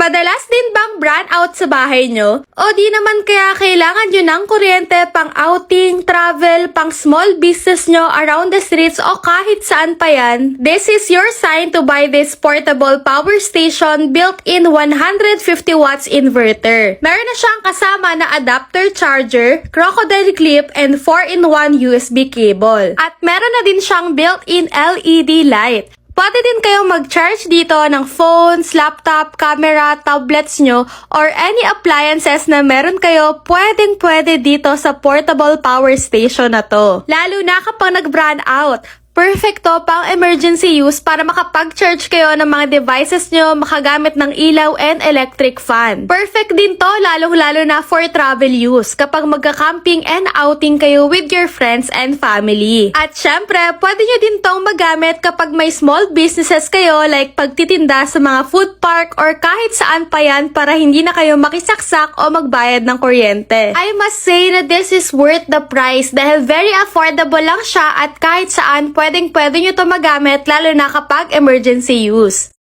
Madalas din bang brownout sa bahay nyo? O di naman kaya kailangan nyo ng kuryente pang outing, travel, pang small business nyo around the streets o kahit saan pa yan? This is your sign to buy this portable power station built-in 150 watts inverter. Meron na siyang kasama na adapter charger, crocodile clip, and 4-in-1 USB cable. At meron na din siyang built-in LED light. Pwede din kayong mag-charge dito ng phones, laptop, camera, tablets nyo, or any appliances na meron kayo, pwedeng-pwede dito sa portable power station na to. Lalo na kapag nag-brownout out. Perfect to pang emergency use para makapag-charge kayo ng mga devices nyo, makagamit ng ilaw and electric fan. Perfect din to lalong-lalo na for travel use kapag magka-camping and outing kayo with your friends and family. At syempre, pwede nyo din tong magamit kapag may small businesses kayo like pagtitinda sa mga food park or kahit saan pa yan para hindi na kayo makisaksak o magbayad ng kuryente. I must say na this is worth the price dahil very affordable lang siya at kahit saan pwedeng-pwede nyo to magamit lalo na kapag emergency use.